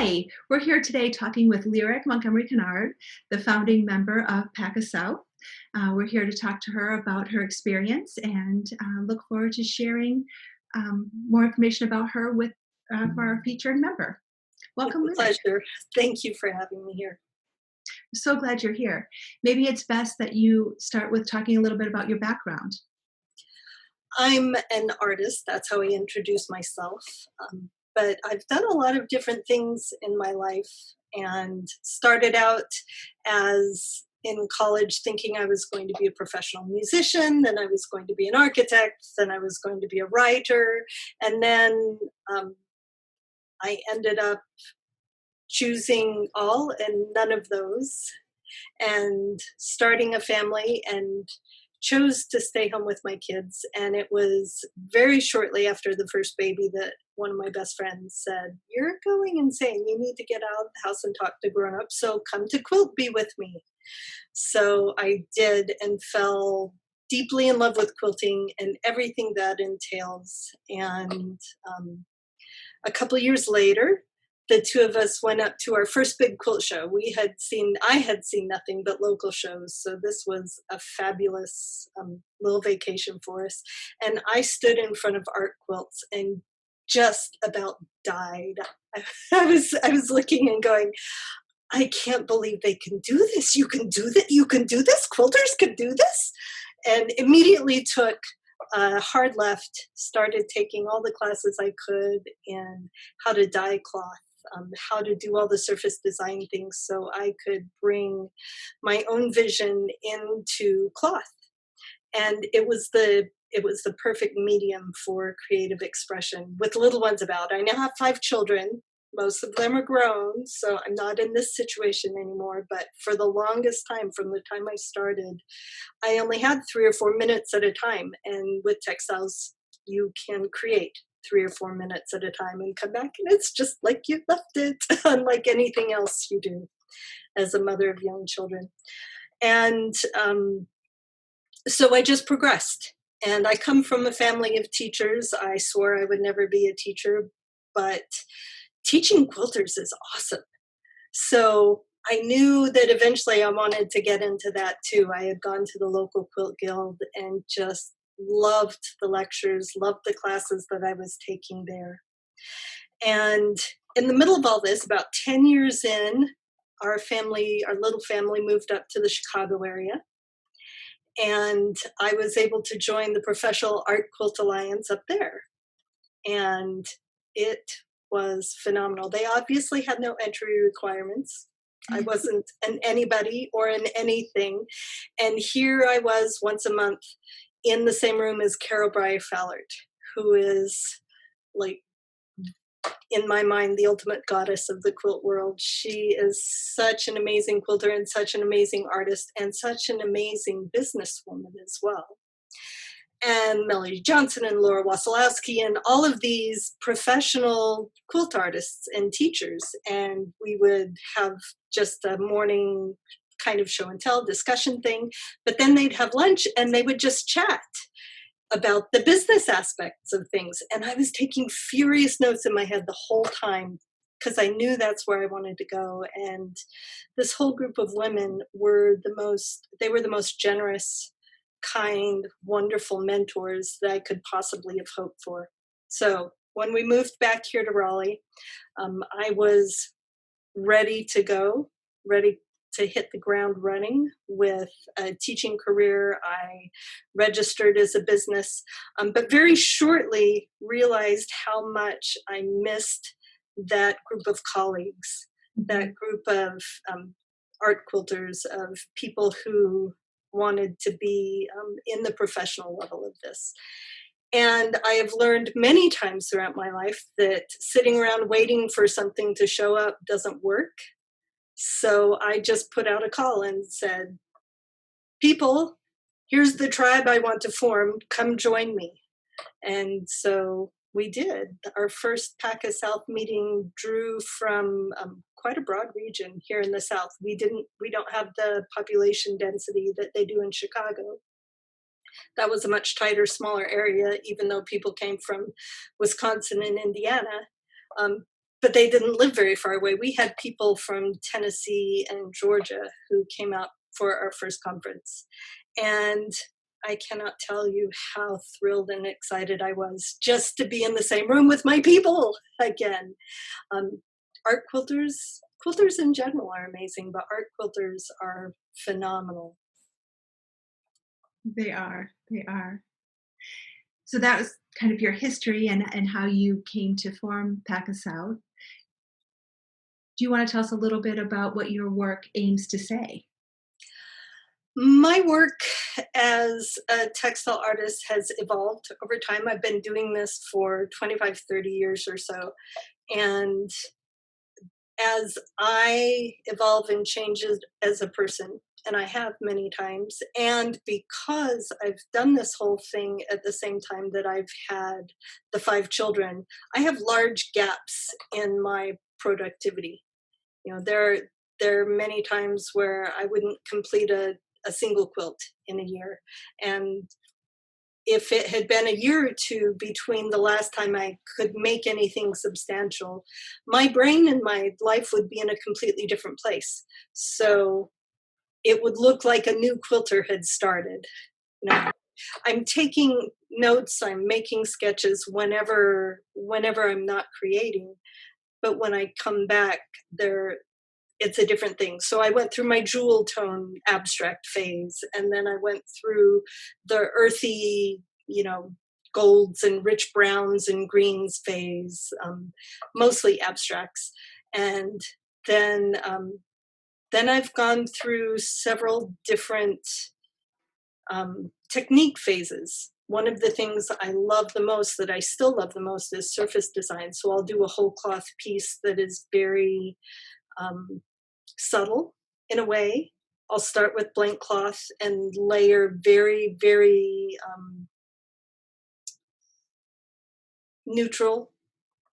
Hi, we're here today talking with Lyric Montgomery Kinard, the founding member of PAQA-S. We're here to talk to her about her experience and look forward to sharing more information about her with for our featured member. Welcome, It's a Lyric. pleasure. Thank you for having me here. So glad you're here. Maybe it's best that you start with talking a little bit about your background. I'm an artist. That's how I introduce myself. But I've done a lot of different things in my life and started out as in college thinking I was going to be a professional musician, then I was going to be an architect, then I was going to be a writer, and then I ended up choosing all and none of those and starting a family and chose to stay home with my kids. And it was very shortly after the first baby that one of my best friends said, "You're going insane. You need to get out of the house and talk to grown-ups. So come to Quilt Bee with me." So I did and fell deeply in love with quilting and everything that entails. And a couple years later, the two of us went up to our first big quilt show. I had seen nothing but local shows, so this was a fabulous little vacation for us. And I stood in front of art quilts and just about died. I was looking and going, I can't believe they can do this. You can do that. You can do this. Quilters can do this. And immediately took a hard left, started taking all the classes I could in how to dye cloth, how to do all the surface design things so I could bring my own vision into cloth. And it was the perfect medium for creative expression with little ones about. I now have 5 children. Most of them are grown, so I'm not in this situation anymore. But for the longest time, from the time I started, I only had 3 or 4 minutes at a time. And with textiles, you can create 3 or 4 minutes at a time and come back, and it's just like you left it, unlike anything else you do as a mother of young children. And so I just progressed. And I come from a family of teachers. I swore I would never be a teacher, but teaching quilters is awesome. So I knew that eventually I wanted to get into that too. I had gone to the local quilt guild and just loved the lectures, loved the classes that I was taking there. And in the middle of all this, about 10 years in, our little family moved up to the Chicago area. And I was able to join the Professional Art Quilt Alliance up there. And it was phenomenal. They obviously had no entry requirements. I wasn't an anybody or an anything. And here I was once a month in the same room as Carol Breyer-Fallert, who is, like, in my mind, the ultimate goddess of the quilt world. She is such an amazing quilter and such an amazing artist and such an amazing businesswoman as well. And Melody Johnson and Laura Wasilowski and all of these professional quilt artists and teachers. And we would have just a morning kind of show and tell discussion thing, but then they'd have lunch and they would just chat about the business aspects of things. And I was taking furious notes in my head the whole time because I knew that's where I wanted to go. And this whole group of women were the most generous, kind, wonderful mentors that I could possibly have hoped for. So when we moved back here to Raleigh, I was ready to go, ready to hit the ground running with a teaching career. I registered as a business, but very shortly realized how much I missed that group of colleagues, that group of art quilters, of people who wanted to be in the professional level of this. And I have learned many times throughout my life that sitting around waiting for something to show up doesn't work. So I just put out a call and said, people, here's the tribe I want to form, come join me. And so we did. Our first PAQA South meeting drew from quite a broad region here in the South. We don't have the population density that they do in Chicago. That was a much tighter, smaller area, even though people came from Wisconsin and Indiana. but they didn't live very far away. We had people from Tennessee and Georgia who came out for our first conference. And I cannot tell you how thrilled and excited I was just to be in the same room with my people again. Art quilters in general are amazing, but art quilters are phenomenal. They are. They are. So that was kind of your history and how you came to form PAQA-S. Do you want to tell us a little bit about what your work aims to say? My work as a textile artist has evolved over time. I've been doing this for 25, 30 years or so. And as I evolve and change as a person, and I have many times, and because I've done this whole thing at the same time that I've had the 5 children, I have large gaps in my productivity. You know, there are many times where I wouldn't complete a single quilt in a year. And if it had been a year or two between the last time I could make anything substantial, my brain and my life would be in a completely different place. So it would look like a new quilter had started. You know, I'm taking notes, I'm making sketches whenever I'm not creating. But when I come back, it's a different thing. So I went through my jewel tone abstract phase, and then I went through the earthy, golds and rich browns and greens phase, mostly abstracts. And then I've gone through several different technique phases. One of the things I love the most, that I still love the most, is surface design. So I'll do a whole cloth piece that is very subtle in a way. I'll start with blank cloth and layer very, very neutral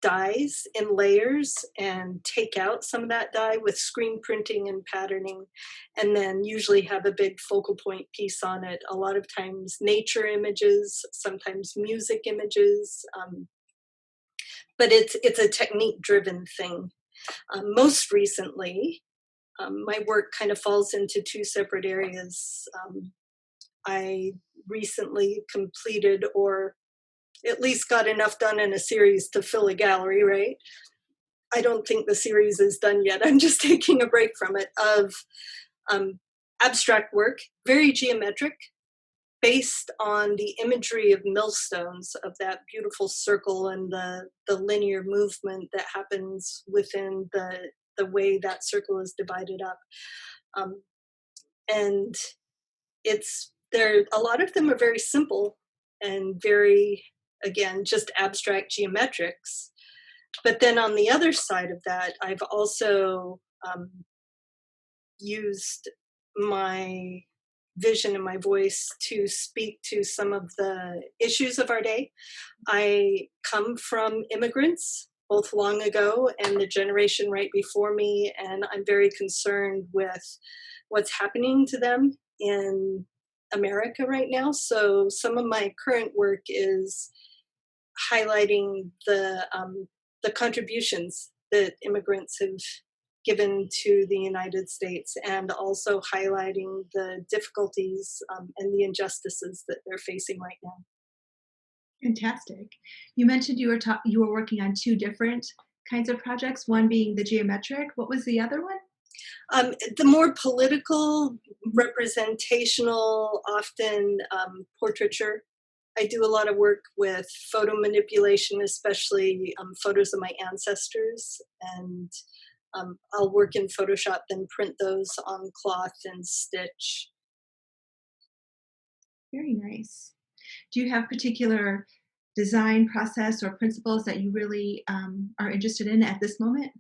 dyes in layers and take out some of that dye with screen printing and patterning, and then usually have a big focal point piece on it. A lot of times nature images, sometimes music images, but it's a technique driven thing. Most recently, my work kind of falls into 2 separate areas. I recently completed, or at least got enough done in a series to fill a gallery, right? I don't think the series is done yet. I'm just taking a break from it, of abstract work, very geometric, based on the imagery of millstones, of that beautiful circle and the linear movement that happens within the way that circle is divided up. And a lot of them are very simple and very, again, just abstract geometrics. But then on the other side of that, I've also used my vision and my voice to speak to some of the issues of our day. I come from immigrants, both long ago and the generation right before me, and I'm very concerned with what's happening to them in America right now. So some of my current work is highlighting the contributions that immigrants have given to the United States, and also highlighting the difficulties and the injustices that they're facing right now. Fantastic. You mentioned you were working on 2 different kinds of projects, one being the geometric. What was the other one? The more political, representational, often portraiture. I do a lot of work with photo manipulation, especially photos of my ancestors, and I'll work in Photoshop, then print those on cloth and stitch. Very nice. Do you have particular design process or principles that you really are interested in at this moment?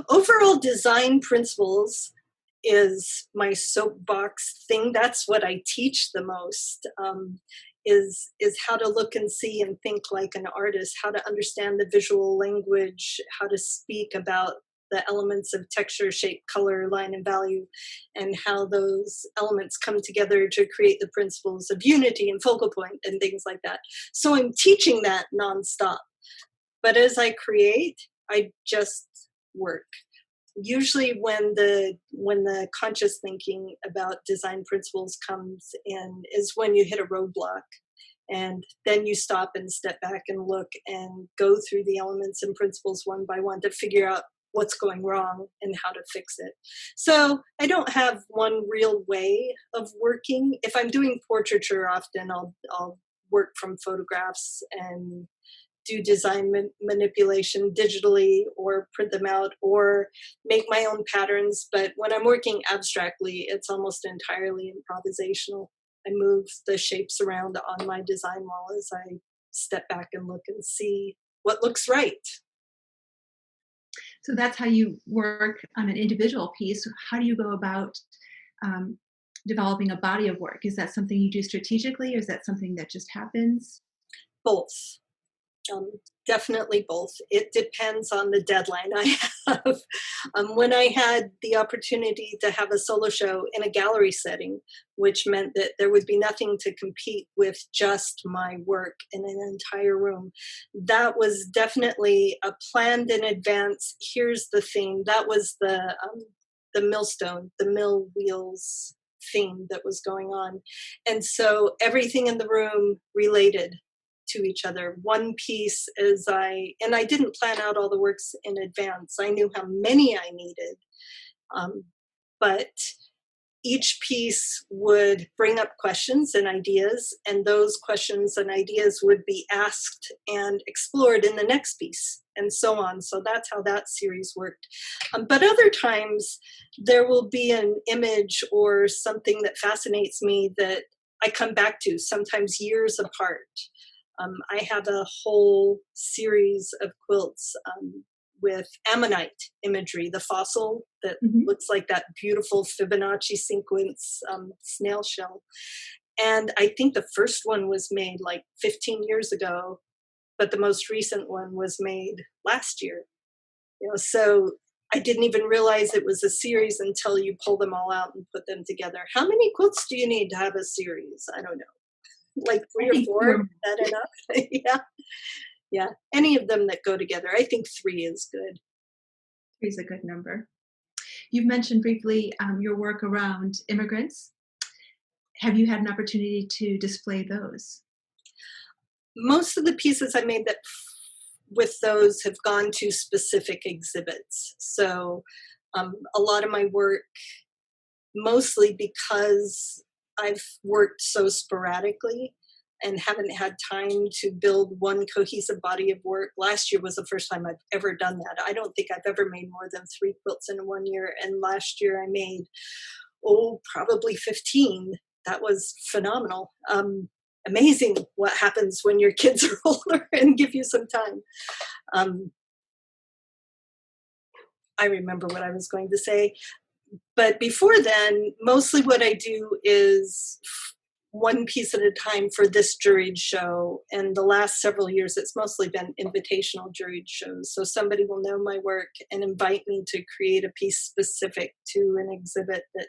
Overall design principles is my soapbox thing. That's what I teach the most, is how to look and see and think like an artist, how to understand the visual language, how to speak about the elements of texture, shape, color, line, and value, and how those elements come together to create the principles of unity and focal point and things like that. So I'm teaching that nonstop. But as I create, I just work. Usually when the conscious thinking about design principles comes in is when you hit a roadblock, and then you stop and step back and look and go through the elements and principles one by one to figure out what's going wrong and how to fix it. So I don't have one real way of working. If I'm doing portraiture, often I'll work from photographs and do design manipulation digitally or print them out or make my own patterns. But when I'm working abstractly, it's almost entirely improvisational. I move the shapes around on my design wall as I step back and look and see what looks right. So that's how you work on an individual piece. How do you go about um, developing a body of work? Is that something you do strategically, or is that something that just happens? Both. Um, Definitely both. It depends on the deadline I have. When I had the opportunity to have a solo show in a gallery setting, which meant that there would be nothing to compete with just my work in an entire room, that was definitely a planned in advance. Here's the thing. That was the millstone, the mill wheels theme that was going on. And so everything in the room related to each other. One piece and I didn't plan out all the works in advance. I knew how many I needed, um, but each piece would bring up questions and ideas, and those questions and ideas would be asked and explored in the next piece, and so on. So that's how that series worked. But other times, there will be an image or something that fascinates me that I come back to, sometimes years apart. I have a whole series of quilts with ammonite imagery, the fossil that Mhm. looks like that beautiful Fibonacci sequence snail shell. And I think the first one was made like 15 years ago, but the most recent one was made last year. So I didn't even realize it was a series until you pull them all out and put them together. How many quilts do you need to have a series? I don't know, like I three or think four. Is that enough? Yeah. Yeah, any of them that go together. I think three is good. three is a good number. You've mentioned briefly your work around immigrants. Have you had an opportunity to display those? Most of the pieces I made that with those have gone to specific exhibits. So a lot of my work, mostly because I've worked so sporadically and haven't had time to build one cohesive body of work. Last year was the first time I've ever done that. I don't think I've ever made more than 3 quilts in 1 year. And last year I made, probably 15. That was phenomenal. Amazing what happens when your kids are older and give you some time. Um, I remember what I was going to say. But before then, mostly what I do is one piece at a time for this juried show. And the last several years, it's mostly been invitational juried shows. So somebody will know my work and invite me to create a piece specific to an exhibit that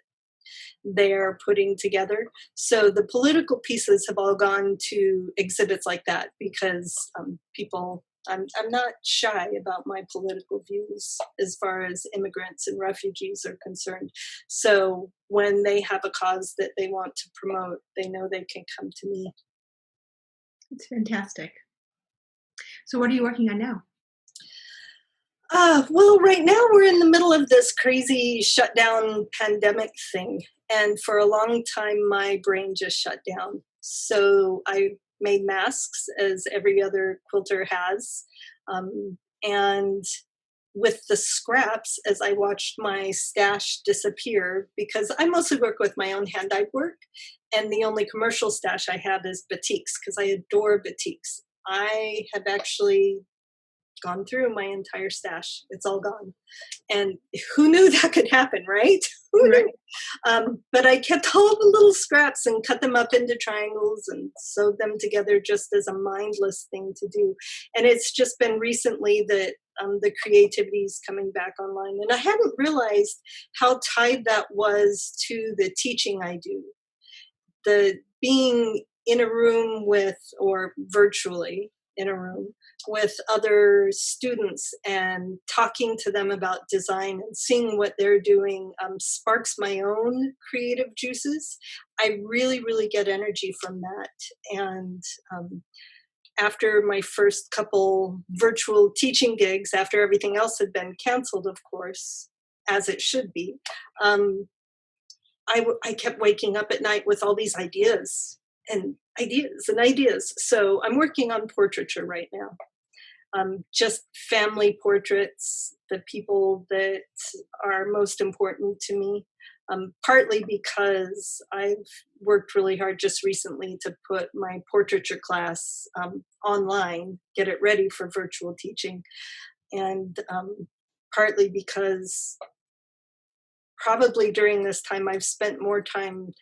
they're putting together. So the political pieces have all gone to exhibits like that because I'm not shy about my political views as far as immigrants and refugees are concerned. So when they have a cause that they want to promote, they know they can come to me. It's fantastic. So, what are you working on now? Well, right now we're in the middle of this crazy shutdown pandemic thing. And for a long time, my brain just shut down. So I made masks, as every other quilter has. And with the scraps, as I watched my stash disappear, because I mostly work with my own hand-dyed work, and the only commercial stash I have is batiks, because I adore batiks. I have actually gone through my entire stash. It's all gone. And who knew that could happen, right? Who Right. knew? But I kept all the little scraps and cut them up into triangles and sewed them together just as a mindless thing to do. And it's just been recently that the creativity is coming back online. And I hadn't realized how tied that was to the teaching I do. The being in a room with, or virtually, in a room with other students and talking to them about design and seeing what they're doing sparks my own creative juices. I really, really get energy from that. And after my first couple virtual teaching gigs, after everything else had been canceled, of course, as it should be, I kept waking up at night with all these ideas and ideas and ideas. So I'm working on portraiture right now. Just family portraits, the people that are most important to me. Partly because I've worked really hard just recently to put my portraiture class online, get it ready for virtual teaching, and partly because probably during this time I've spent more time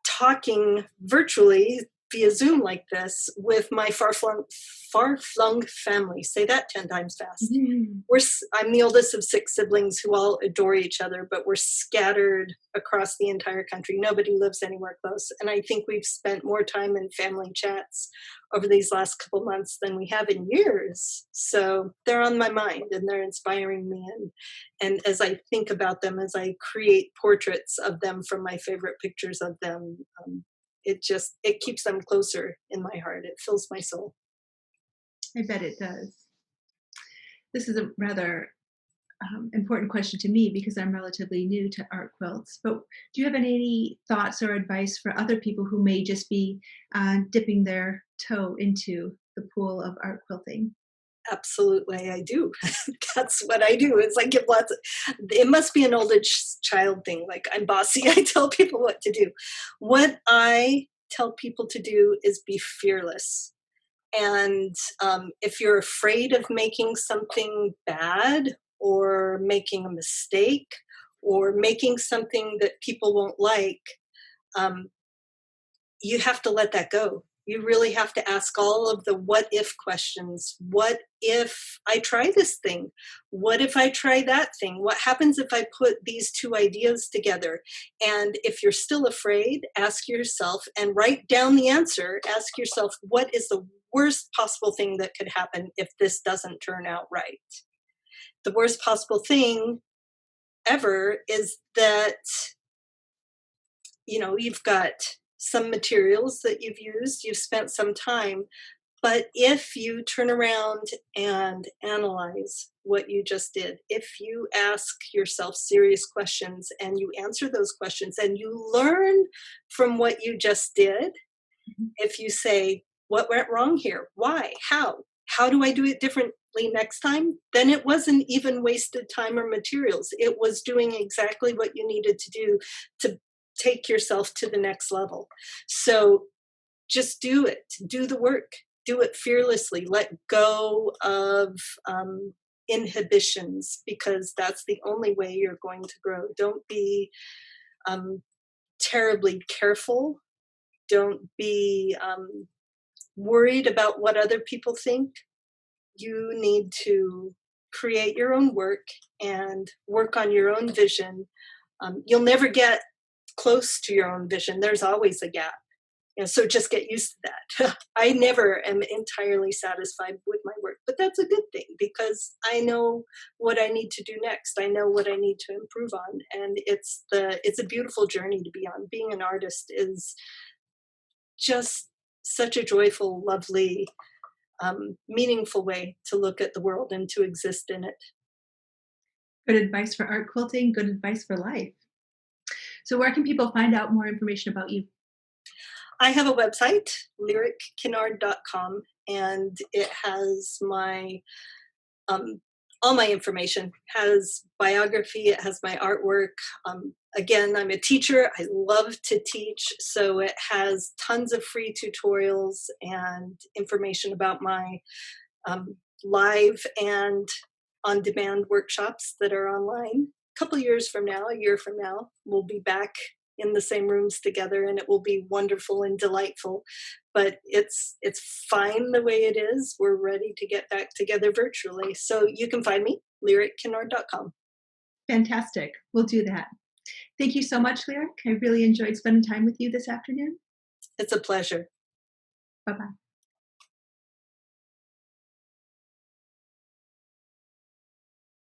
talking virtually via Zoom like this with my far-flung family. Say that 10 times fast. Mhm. I'm the oldest of 6 siblings who all adore each other, but we're scattered across the entire country. Nobody lives anywhere close. And I think we've spent more time in family chats over these last couple months than we have in years. So they're on my mind and they're inspiring me. And as I think about them, as I create portraits of them from my favorite pictures of them, it keeps them closer in my heart. It fills my soul. I bet it does. This is a rather important question to me because I'm relatively new to art quilts. But do you have any thoughts or advice for other people who may just be dipping their toe into the pool of art quilting? Absolutely, I do. That's what I do. Is I give lots of, it must be an older child thing. Like I'm bossy. I tell people what to do. What I tell people to do is be fearless. And if you're afraid of making something bad or making a mistake or making something that people won't like, um, you have to let that go. You really have to ask all of the what if questions. What if I try this thing? What if I try that thing? What happens if I put these two ideas together? And if you're still afraid, ask yourself and write down the answer. Ask yourself, what is the worst possible thing that could happen if this doesn't turn out right? The worst possible thing ever is that you've got some materials that you've used, you've spent some time, but if you turn around and analyze what you just did, if you ask yourself serious questions and you answer those questions and you learn from what you just did, Mhm. if you say, what went wrong here? Why? How do I do it differently next time? Then it wasn't even wasted time or materials. It was doing exactly what you needed to do to take yourself to the next level. So just do it, do the work, do it fearlessly, let go of inhibitions because that's the only way you're going to grow. Don't be terribly careful. Don't be worried about what other people think. You need to create your own work and work on your own vision. You'll never get close to your own vision. There's always a gap. So just get used to that. I never am entirely satisfied with my work, but that's a good thing because I know what I need to do next. I know what I need to improve on, and it's a beautiful journey to be on. Being an artist is just such a joyful, lovely, meaningful way to look at the world and to exist in it. Good advice for art quilting, good advice for life. So, where can people find out more information about you? I have a website, lyrickinard.com, and it has my all my information. Has biography, it has my artwork. Again, I'm a teacher. I love to teach, so it has tons of free tutorials and information about my live and on-demand workshops that are online. A couple years from now, a year from now, we'll be back in the same rooms together and it will be wonderful and delightful. But it's fine the way it is. We're ready to get back together virtually. So you can find me, lyrickinard.com. Fantastic. We'll do that. Thank you so much, Lyric. I really enjoyed spending time with you this afternoon. It's a pleasure. Bye bye.